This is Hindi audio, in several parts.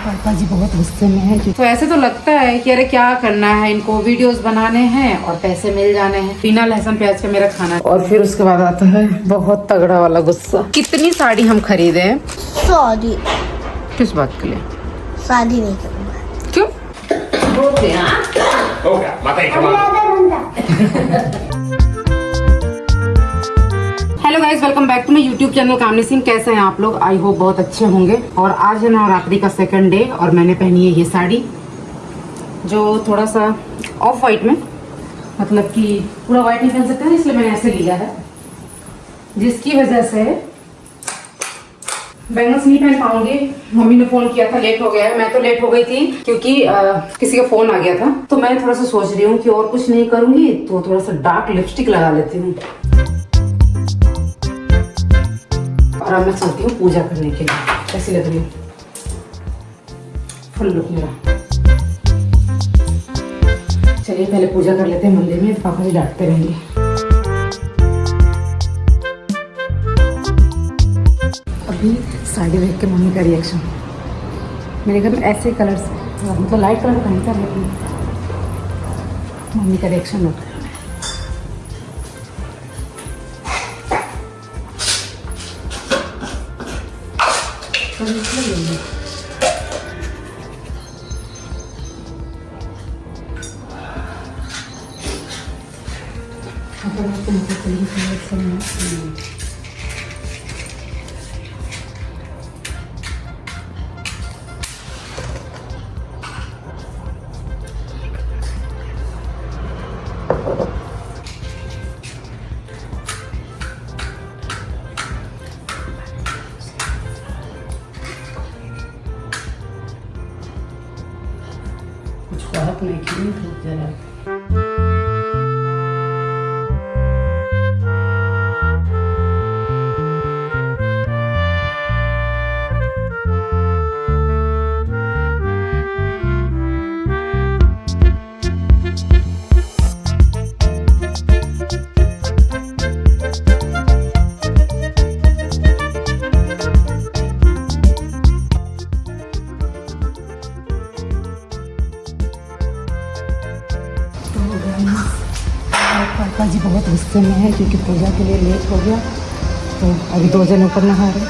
पापा जी बहुत गुस्से में हैं। तो ऐसे तो लगता है कि अरे क्या करना है, इनको वीडियोस बनाने हैं और पैसे मिल जाने हैं। बिना लहसुन प्याज का मेरा खाना। और फिर उसके बाद आता है बहुत तगड़ा वाला गुस्सा। कितनी साड़ी हम खरीदे हैं? शादी। किस बात के लिए? शादी नहीं करूँगा। क्यों? हो गया माता hello guys, welcome back to my YouTube channel Kamini Singh. कैसे हैं आप लोग? आई होप बहुत अच्छे होंगे। और आज है नवरात्रि का सेकंड डे और मैंने पहनी है ये साड़ी जो थोड़ा सा ऑफ वाइट में, मतलब कि पूरा वाइट नहीं पहन सकते हैं, इसलिए मैंने ऐसे लिया है, जिसकी वजह से बैंगल्स नहीं पहन पाऊंगी। मम्मी ने फोन किया था, लेट हो गया है। मैं तो लेट हो गई थी क्योंकि किसी का फोन आ गया था। तो मैं थोड़ा सा सोच रही हूँ कि और कुछ नहीं करूंगी तो थोड़ा सा डार्क लिपस्टिक लगा लेती हूँ और अब मैं चलती हूँ पूजा करने के लिए। कैसी लग रही हूँ? फुल लुक मेरा। चलिए पहले पूजा कर लेते हैं मंदिर में, पापा जी डांटते रहेंगे। अभी साड़ी देख के मम्मी का रिएक्शन। मेरे घर में ऐसे कलर्स, मतलब लाइट कलर पहनता है, मम्मी का रिएक्शन होता है। कुछ फर्क नहीं की धूप जरा। पापा जी बहुत गुस्से में हैं क्योंकि पूजा के लिए लेट हो गया। तो अभी 2 जन ऊपर नहा रहे,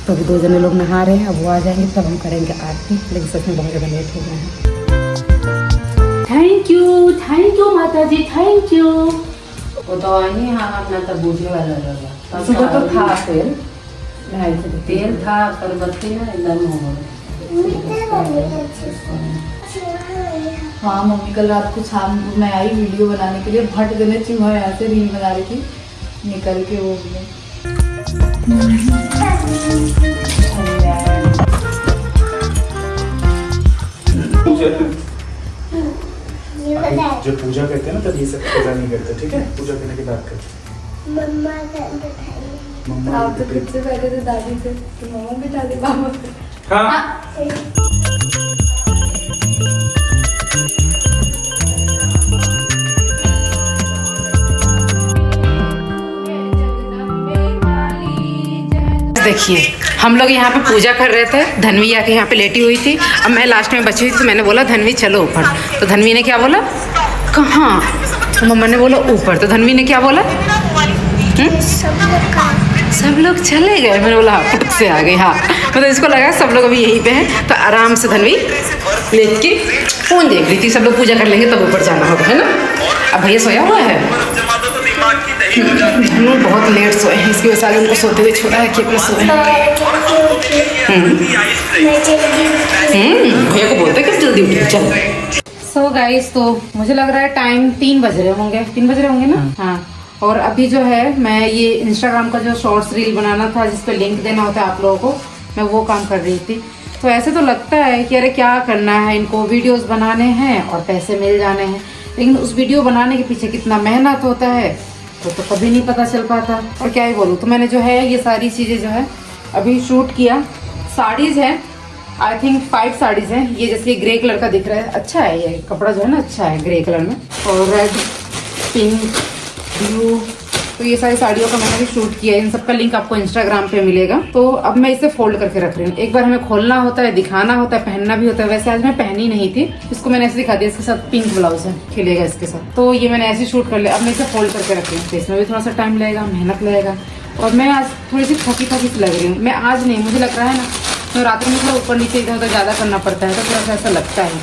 तो अभी 2 जने लोग नहा रहे हैं। अब वो आ जाएंगे तब हम करेंगे आरती, लेकिन सच में बहुत ज़्यादा लेट हो गए हैं। थैंक यू माता जी, थैंक यू। वो तो नहीं, हाँ अपना तब बूझने वाला लगा। सुबह तो था तेल, तेल था, अगरबत्ती ना एकदम हो गया। हाँ मम्मी कल रात को शाम को मैं आई वीडियो बनाने के लिए, भट गने चूहा यहाँ से रील बना रही थी, निकल के वो जो पूजा करते हैं ना तब ये सब पूजा नहीं करते, ठीक है? पूजा करने के बाद करते। मम्मा आप तो खुद से पहले तो दादी थे, तो मम्मा बिठा दे पापा से। हाँ देखिए हम लोग यहाँ पे पूजा कर रहे थे, धनवी आके यहाँ पे लेटी हुई थी। अब मैं लास्ट में बची हुई थी, तो मैंने बोला धनवी चलो ऊपर। तो धनवी ने क्या बोला? कहाँ? तो मम्मा ने बोला ऊपर। तो धनवी ने क्या बोला? सब लोग चले गए। मैंने बोला हाँ, फुट से आ गई। हाँ मतलब इसको लगा सब लोग अभी यहीं पे हैं, तो आराम से धनवी लेट के फोन देख रही थी। सब लोग पूजा कर लेंगे तब ऊपर जाना होगा, है ना? अब भैया सोया हुआ है, हम लोग बहुत लेट सोए हैं, इसकी वजह से उनको सोते हुए छोड़ा है कि अपने सोए। भैया को बोलते कि जल्दी उठिए चलो। सो गाइस, तो मुझे लग रहा है टाइम 3 बज रहे होंगे, 3 बज रहे होंगे ना? हाँ। और अभी जो है मैं ये इंस्टाग्राम का जो शॉर्ट्स रील बनाना था, जिसपे लिंक देना होता है आप लोगों को, मैं वो काम कर रही थी। तो ऐसे तो लगता है कि अरे क्या करना है, इनको वीडियोस बनाने हैं और पैसे मिल जाने हैं, लेकिन उस वीडियो बनाने के पीछे कितना मेहनत होता है तो कभी नहीं पता चल पाता। और क्या ही बोलूँ, तो मैंने जो है ये सारी चीज़ें जो है अभी शूट किया। साड़ीज़ हैं, आई थिंक 5 साड़ीज़ हैं। ये जैसे ग्रे कलर का दिख रहा है, अच्छा है ये कपड़ा जो है ना, अच्छा है ग्रे कलर में। और रेड, पिंक, ब्लू, तो ये सारी साड़ियों का मैंने भी शूट किया है, इन सबका लिंक आपको इंस्टाग्राम पे मिलेगा। तो अब मैं इसे फोल्ड करके रख रही हूँ। एक बार हमें खोलना होता है, दिखाना होता है, पहनना भी होता है। वैसे आज मैं पहनी नहीं थी, इसको मैंने ऐसे दिखा दिया। इसके साथ पिंक ब्लाउज है, खिलेगा इसके साथ। तो ये मैंने ऐसे शूट कर लिया। अब मैं इसे फोल्ड करके रख रही हूँ, तो इसमें भी थोड़ा सा टाइम लगेगा, मेहनत लगेगा। और मैं आज थोड़ी सी थकी थकी लग रही हूँ। मैं आज नहीं, मुझे लग रहा है ना, तो रात में थोड़ा ऊपर नीचे इधर उधर ज़्यादा करना पड़ता है, तो थोड़ा सा ऐसा लगता है।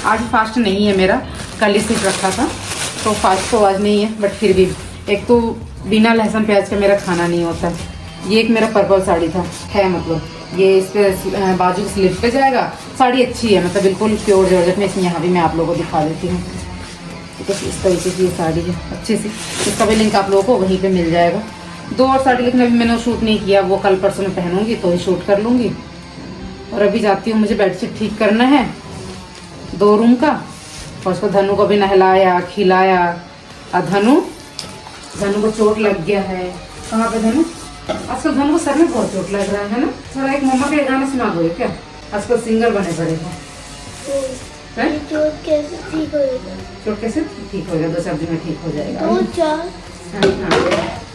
आज फास्ट नहीं है मेरा, कल ही सीट रखा था, तो फास्ट तो आज नहीं है। बट फिर भी एक तो बिना लहसुन प्याज का मेरा खाना नहीं होता है। ये एक मेरा पर्पल साड़ी था, है मतलब ये इस पे बाजू की स्लीव पे जाएगा। साड़ी अच्छी है, मतलब बिल्कुल प्योर जॉर्जेट में। इसमें यहाँ भी मैं आप लोगों को दिखा देती हूँ। ठीक है, इस तरीके की ये साड़ी है अच्छी सी। इसका भी लिंक आप लोगों को वहीं पे मिल जाएगा। 2 और साड़ी, लेकिन अभी मैंने शूट नहीं किया, वो कल परसों में पहनूंगी तो ही शूट कर लूँगी। और अभी जाती हूँ, मुझे बेडशीट ठीक करना है 2 रूम का, और उसको धनु को भी नहलाया खिलाया। और धनु को चोट लग गया है। कहाँ पे धनु? आजकल धनु को सर में बहुत चोट लग रहा है ना। थोड़ा एक मम्मा के गाना सुना दो क्या? आजकल सिंगर बने पड़े हो। चोट कैसे ठीक होएगा? चोट कैसे ठीक होएगा? 2-4 दिन में ठीक हो जाएगा। 2-4 हाँ,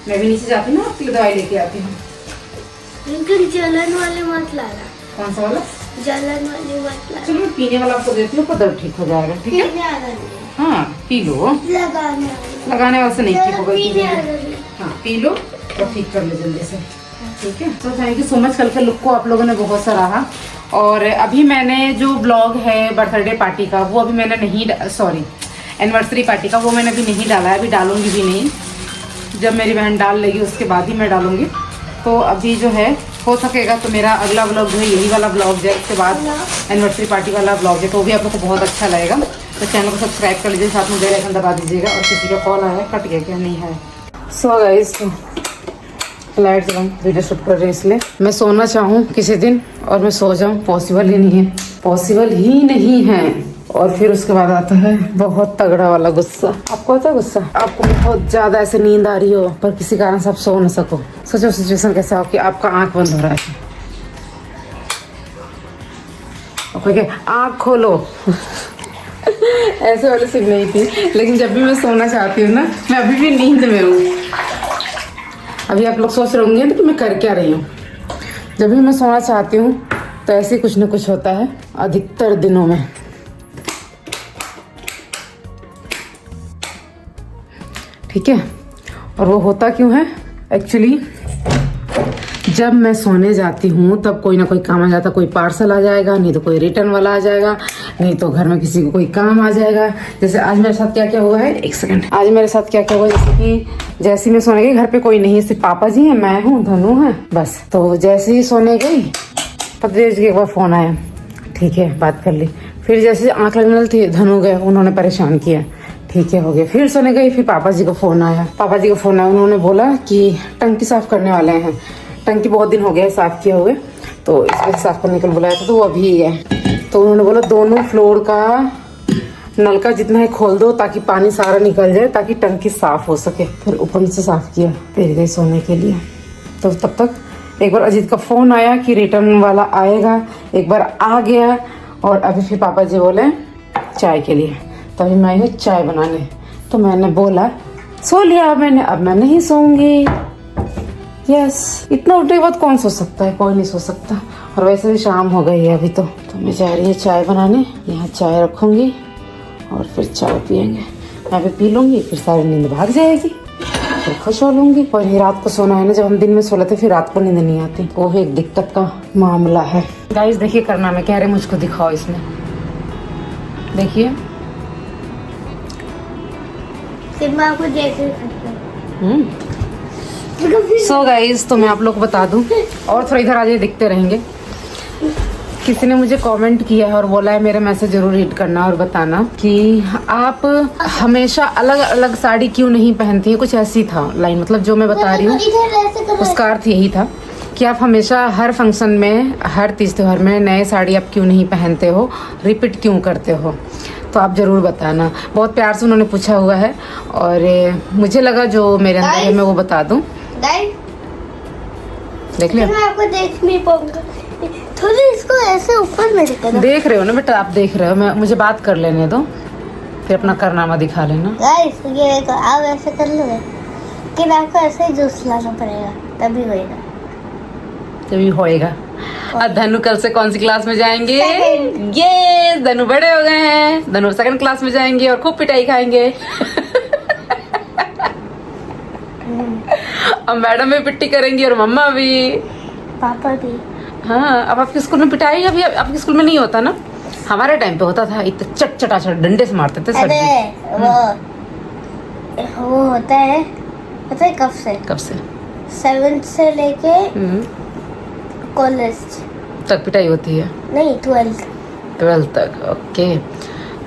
मैं भी नीचे जाती हूँ ना, आपके लिए दवाई लेके आती हूँ। लेकिन जलन वाले मत लाना। कौन सा वाला? जलन वाले मत लाना। चलो मैं पीने वाला आपको देती हूँ, दर्द ठीक हो जाएगा। ठीक है, पीने वाला नहीं, हाँ पी लो। लगाने वाले से नहीं ठीक होगा। पीने वाला नहीं। हाँ पी लो और ठीक कर लो जल्दी से। ठीक है, तो थैंक यू सो मच। कल के लुक को आप लोगों ने बहुत सराहा। और अभी मैंने जो ब्लॉग है बर्थडे पार्टी का, वो अभी मैंने नहीं, सॉरी एनिवर्सरी पार्टी का, वो मैंने अभी नहीं डाला है, अभी डालूंगी भी नहीं। जब मेरी बहन डाल लेगी उसके बाद ही मैं डालूंगी। तो अभी जो है, हो सकेगा तो मेरा अगला ब्लॉग जो है यही वाला ब्लॉग है, उसके बाद एनिवर्सरी पार्टी वाला ब्लॉग है, तो वो भी आप लोग को बहुत अच्छा लगेगा। तो चैनल को सब्सक्राइब कर लीजिए, साथ में बेल आइकन दबा दीजिएगा। और किसी का कॉल आया, कट गया क्या? नहीं है। सो गाइस, लाइट जलाऊं, वीडियो शूट कर रही हूँ इसलिए। मैं सोना चाहूँ किसी दिन और मैं सो जाऊँ, पॉसिबल ही नहीं है, पॉसिबल ही नहीं है। और फिर उसके बाद आता है बहुत तगड़ा वाला गुस्सा। आपको होता है गुस्सा? आपको बहुत ज्यादा ऐसे नींद आ रही हो पर किसी कारण से आप सो न सको। सोचो सिचुएशन कैसा हो कि आपका आंख बंद हो रहा है, आंख खोलो ऐसे वाली सीन नहीं थी, लेकिन जब भी मैं सोना चाहती हूँ ना, मैं अभी भी नींद में हूँ। अभी आप लोग सोच रहे होंगे कि मैं कर क्या रही हूँ। जब भी मैं सोना चाहती हूँ तो ऐसे कुछ न कुछ होता है अधिकतर दिनों में। ठीक है, और वो होता क्यों है? एक्चुअली जब मैं सोने जाती हूँ तब कोई ना कोई काम आ जाता, कोई पार्सल आ जाएगा, नहीं तो कोई रिटर्न वाला आ जाएगा, नहीं तो घर में किसी को कोई काम आ जाएगा। जैसे आज मेरे साथ क्या क्या हुआ है, एक सेकंड, आज मेरे साथ क्या क्या हुआ, जैसे कि जैसे मैं सोने गई, घर पे कोई नहीं है, सिर्फ पापा जी हैं, मैं हूँ, धनु है, बस। तो जैसे ही सोने गई, पतिदेव जी के एक बार फोन आया, ठीक है बात कर ली। फिर जैसे आंख लगने वाली थी, धनु गए, उन्होंने परेशान किया, ठीक है हो गया। फिर सोने गई, फिर पापा जी का फोन आया, उन्होंने बोला कि टंकी साफ करने वाले हैं। टंकी बहुत दिन हो गया साफ किए हुए, तो इस वजह साफ करने के लिए बुलाया था, तो वो अभी ही है। तो उन्होंने बोला दोनों फ्लोर का नल का जितना है खोल दो ताकि पानी सारा निकल जाए, ताकि टंकी साफ हो सके। फिर ऊपर से साफ किया, फिर गई सोने के लिए। तो तब तक एक बार अजीत का फोन आया कि रिटर्न वाला आएगा, एक बार आ गया, और अभी फिर पापा जी बोले चाय के लिए, तभी मैं आई चाय बनाने। तो मैंने बोला सो लिया मैंने, अब मैं नहीं सोऊंगी। यस, इतना उठने के बाद कौन सो सकता है? कोई नहीं सो सकता। और वैसे भी शाम हो गई है अभी तो मैं जा रही हूँ चाय बनाने। यहाँ चाय रखूंगी और फिर चाय पियेंगे। मैं भी पी लूंगी, फिर सारी नींद भाग जाएगी, फिर खुश हो लूंगी। और ये रात को सोना है ना, जब हम दिन में सो लेते फिर रात को नींद नहीं आती, वो भी एक दिक्कत का मामला है। गाइस देखिए, करना मैं कह रहे मुझको दिखाओ इसमें, देखिए फिर मैं आपको जैसे सो गाइज, तो मैं आप लोग को बता दूं, और थोड़ा इधर आ जाए, दिखते रहेंगे। किसी ने मुझे कमेंट किया है और बोला है मेरे मैसेज जरूर रीड करना और बताना कि आप हमेशा अलग अलग साड़ी क्यों नहीं पहनती हैं। कुछ ऐसी था लाइन, मतलब जो मैं बता रही हूँ उसका अर्थ यही था कि आप हमेशा हर फंक्शन में, हर तीज त्योहार में नए साड़ी आप क्यों नहीं पहनते हो, रिपीट क्यों करते हो। तो आप ज़रूर बताना। बहुत प्यार से उन्होंने पूछा हुआ है और मुझे लगा जो मेरे अंदर है मैं वो बता दूं। देख लिया? मैं आपको देख नहीं पाऊंगा, थोड़ी इसको ऐसे ऊपर में दिखाना। देख रहे हो ना बेटा, आप देख रहे हो, मैं मुझे बात कर लेने दो, फिर अपना कारनामा दिखा लेना। गाइस ये आप ऐसे कर लो, कि आपको ऐसे ही जूस लाना पड़ेगा तभी होएगा। तभी होएगा। और धनु कल से कौन सी क्लास में जाएंगे? Second। ये धनु बड़े हो गए हैं, धनु सेकंड क्लास में जाएंगे और खूब पिटाई खाएंगे। और मैडम भी पिट्टी करेंगी और मम्मा भी। पापा भी। हाँ, अब आपके स्कूल में पिटाई अभी आपके स्कूल में नहीं होता ना? हमारे टाइम पे होता था, इतना चट डंडे से मारते थे सर अरे जी। वो होता है पता है कब से? कब से? 7th से लेके कॉलेज तक पिटाई होती है? नहीं 12th। 12th तक, ओके।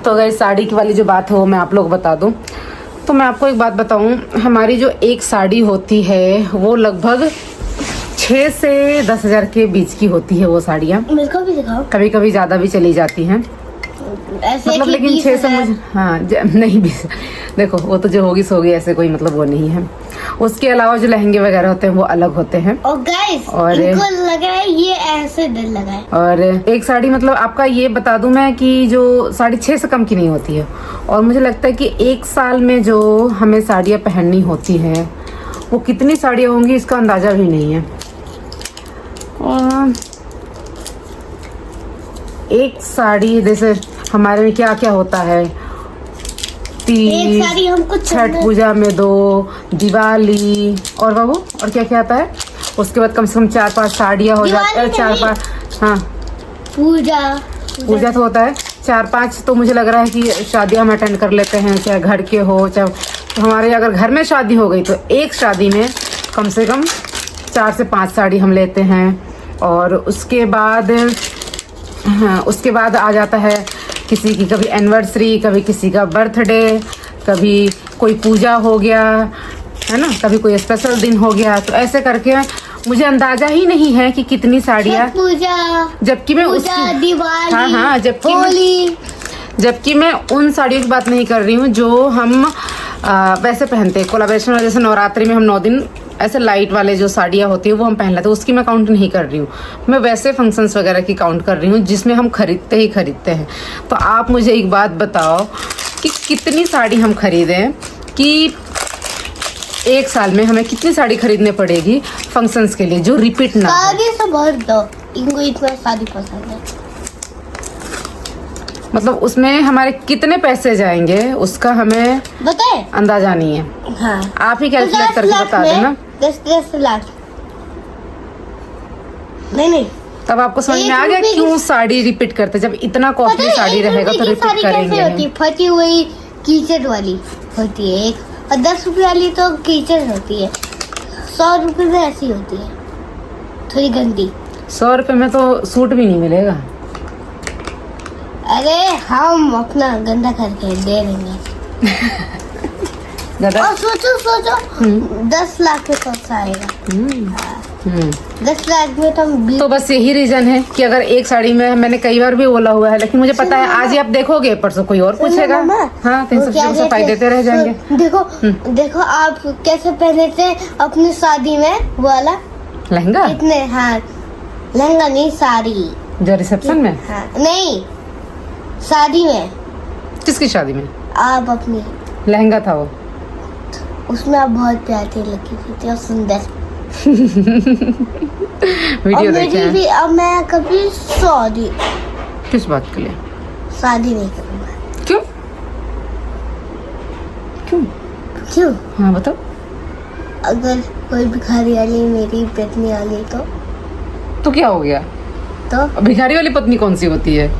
तो अगर साड़ी की वाली जो बात हो मैं आप लोग बता दूं, तो मैं आपको एक बात बताऊं, हमारी जो एक साड़ी होती है वो लगभग 6 से 10 हज़ार के बीच की होती है वो साड़ियाँ। मेरे को भी दिखाओ। कभी कभी ज़्यादा भी चली जाती हैं, ऐसे मतलब कि लेकिन 20 6 से हज़ार। मुझे हाँ नहीं 20। देखो वो तो जो होगी सो होगी, ऐसे कोई मतलब वो नहीं है। उसके अलावा जो लहंगे वगैरह होते हैं वो अलग होते हैं। और गाइस और- इनको लग रहा है ये ऐसे दिल लगा है। और एक साड़ी मतलब आपका ये बता दूं मैं कि जो साड़ी 6 से कम की नहीं होती है। और मुझे लगता है कि एक साल में जो हमें साड़ियाँ पहननी होती हैं वो कितनी साड़ियाँ होंगी इसका अंदाजा भी नहीं है। और एक साड़ी जैसे हमारे में क्या क्या होता है, एक तीज, साड़ी हमको छठ पूजा में 2, दिवाली और बाबू और क्या क्या आता है। उसके बाद कम से कम 4-5 साड़ियाँ हो जाती है। दिवाली 4-5 हाँ पूजा तो होता है। 4-5 तो मुझे लग रहा है कि शादियाँ हम अटेंड कर लेते हैं, चाहे घर के हो चाहे। तो हमारे अगर घर में शादी हो गई तो एक शादी में कम से कम 4 से 5 साड़ी हम लेते हैं। और उसके बाद हाँ उसके बाद आ जाता है किसी की कभी एनिवर्सरी, कभी किसी का बर्थडे, कभी कोई पूजा हो गया है ना, कभी कोई स्पेशल दिन हो गया। तो ऐसे करके मुझे अंदाजा ही नहीं है कि कितनी साड़ियाँ, पूजा, जबकि मैं पूजा, उसकी दिवाली, हाँ जबकि मैं उन साड़ियों की बात नहीं कर रही हूँ जो हम वैसे पहनते हैं कोलाब्रेशन में। जैसे नवरात्रि में हम 9 दिन ऐसे लाइट वाले जो साड़ियाँ होती है वो हम पहन लेते हैं, उसकी मैं काउंट नहीं कर रही हूँ। मैं वैसे फंक्शंस वगैरह की काउंट कर रही हूँ जिसमें हम खरीदते हैं। तो आप मुझे एक बात बताओ कि कितनी साड़ी हम खरीदें कि एक साल में हमें कितनी साड़ी खरीदने पड़ेगी फंक्शंस के लिए जो रिपीट ना हो। शादी से बहुत दो, इनको इतना शादी पसंद है। मतलब उसमें हमारे कितने पैसे जाएंगे उसका हमें बताए अंदाजा नहीं है। हाँ आप ही कैलकुलेट करके बता देना। 10 लाख नहीं तब आपको समझ में आ एक गया रुपए की- क्यों साड़ी रिपीट करते। जब इतना कॉस्टली साड़ी रहेगा तो रिपीट कैसे करेंगे होती है? फटी हुई कीचड़ वाली होती है एक, और 10 रुपए वाली तो कीचड़ होती है। 100 रुपए में ऐसी होती है थोड़ी गंदी। 100 रुपए में तो सूट भी नहीं मिलेगा। अरे हम अपना गंदा करके दे देंगे। दादा और सोचो 10 लाख में कौन सा आएगा? 10 लाख में तो हम तो बस यही रीजन है कि अगर एक साड़ी में मैंने कई बार भी बोला हुआ है, लेकिन मुझे पता है आज ही आप देखोगे परसों कोई और पूछेगा। हाँ 300 सफाई देते रह जाएंगे। देखो आप कैसे पहने थे अपनी शादी में वो वाला लहंगा कितने। हाँ लहंगा नहीं साड़ी। जो रिसेप्शन में, हाँ नहीं शादी में, किसकी शादी में आप अपनी लहंगा था वो। उसमें आप बहुत प्यारी लगी थी और सुंदर। वीडियो और देखे मेरी हैं। भी अब मैं कभी शादी किस बात के लिए? शादी नहीं करूँगा। क्यों क्यों? क्यों? हाँ बताओ। अगर कोई भिखारी वाली मेरी पत्नी आ गई तो क्या हो गया? तो भिखारी वाली पत्नी कौन सी होती है?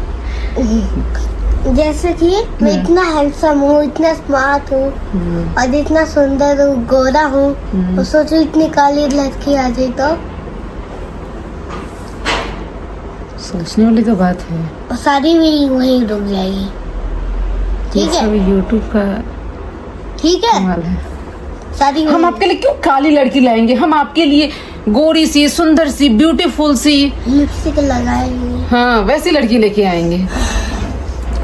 जैसे कि मैं इतना हैंडसम हूँ, इतना स्मार्ट हूँ और इतना सुंदर हूँ, गोरा हूँ, तो सोचो इतनी काली लड़की आ जाए तो सोचने वाली तो बात है। और सारी भी वहीं रुक जाएगी। ठीक है, यूट्यूब का ठीक है, कमाल है। सारी हम आपके लिए क्यों काली लड़की लाएंगे? हम आपके लिए गोरी सी, सुंदर सी, ब्यूटीफुल सी, लिपस्टिक लगाएंगे। हाँ वैसी लड़की लेके आएंगे।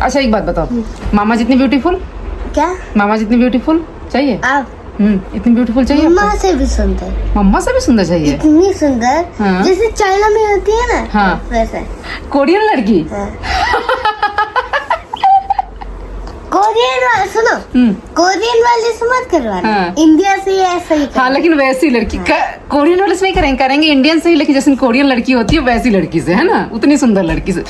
अच्छा एक बात बताओ, मामा जितनी ब्यूटीफुल, क्या मामा जितनी ब्यूटीफुल चाहिए? आप इतनी ब्यूटीफुल चाहिए मम्मा आपको? से भी सुंदर, मम्मा से भी सुंदर चाहिए? इतनी सुंदर हाँ। जैसे चाइना में होती है ना, हाँ। वैसे। कोरियन लड़की? हाँ। कौन सुनो, कोरियन वाले से मत करवाना, हाँ। इंडिया से ऐसा ही हाँ लेकिन वैसी लड़की कोरियन वाले से नहीं करेंगे इंडियन से ही, लेकिन जैसे कोरियन लड़की होती है वैसी लड़की से, है ना, उतनी सुंदर लड़की से।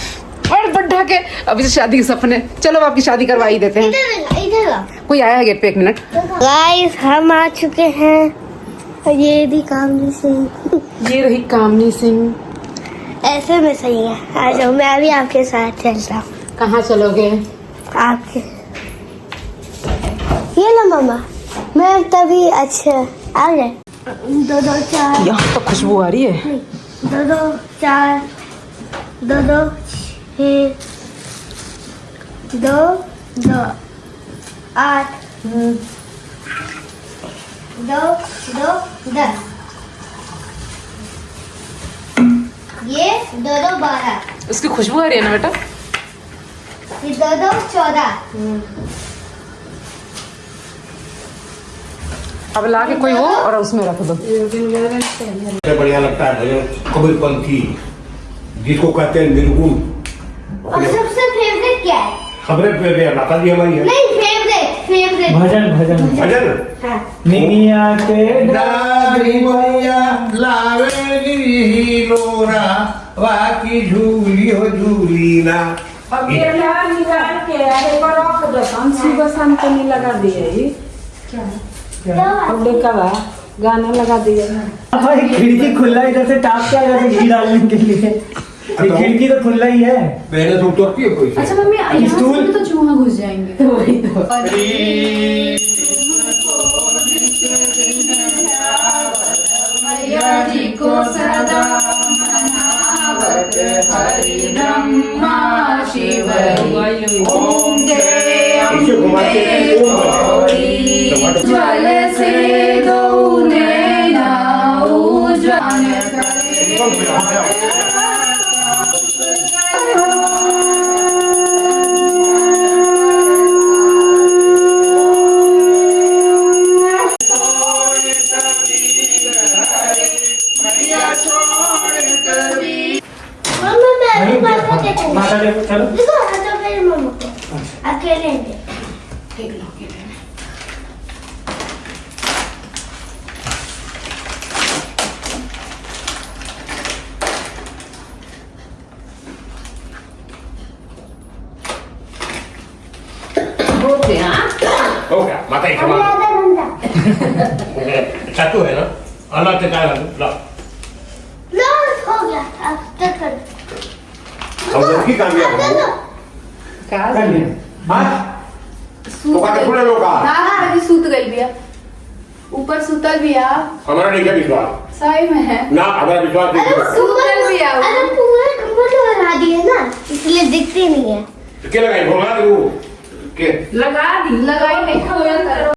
और बढ़ा के अभी से शादी के सपने, चलो आपकी शादी करवा ही देते हैं। इधर आओ। कोई आया है गेट पे, 1 मिनट। गाइस हम आ चुके हैं और ये भी कामनी सिंह। ये रही कामनी सिंह। ऐसे में सही है, आ जाओ, मैं भी आपके साथ चलता हूँ। कहाँ चलोगे? आपके ये लो मामा, मैं तभी अच्छा आ गए। 2 2 4 यहाँ तो खुशबू आ रही है। 2 2 4 2 2 6 2 2 8 2 2 10 ये 2 2 12 उसकी खुशबू आ रही है ना बेटा। ये 2 2 14 अब ला के कोई हो और उसमें रख दो। सबसे बढ़िया लगता है भजन कबीरपंथी, जिसको कहते हैं निर्गुण। और सबसे फेवरेट क्या है? खबरें पे माता जी हमारी है। नहीं, फेवरेट भजन भजन भजन हाँ। निमिया के डाली मैया लावे लोरा वाकी झूली हो झूली ना। अब ये यार निकाल के अरे पर रख दो, हम सुबह शाम को नहीं लगा दिए। अब देखा गाना लगा दिया ना। भाई खिड़की खुला इधर से टाप के आ जाते घी डालने के लिए। ये खिड़की तो खुला ही है। पहले तो उतरती है कोई से। अच्छा मम्मी, यहाँ से तो चूहा घुस जाएंगे। वही तो जी को सदा मनावत हरि ब्रह्मा शिव ओम जय इसे घुमाते हैं ओम बजाओ। ज्वल से दो नैना उज्ज्वल करे। मम्मा मैं अभी माता देखूंगी। माता देखो, चलो। देखो तो मेरे मम्मा को अकेले दे। हो गया। हो गया माता जी अभी क्षमा। आधा घंटा। चाचू है ना, अल्लाह से क्या ला। लो हो गया, अब तक कर। हम लोग की कामयाब कर दो। कर लिया। हाँ तो कहते थोड़े लोग आ हाँ अभी सूत गई बिया, ऊपर सुतल बिया, हमारा नहीं क्या विश्वास सही में है। ना, हमारा विश्वास नहीं अरे है। सूतल भी आओ। अरे पूरा कमर तो बना दिए ना, इसलिए दिखती नहीं है। क्या लगाए भोला तू के लगा दी, लगाई नहीं, खोया करो।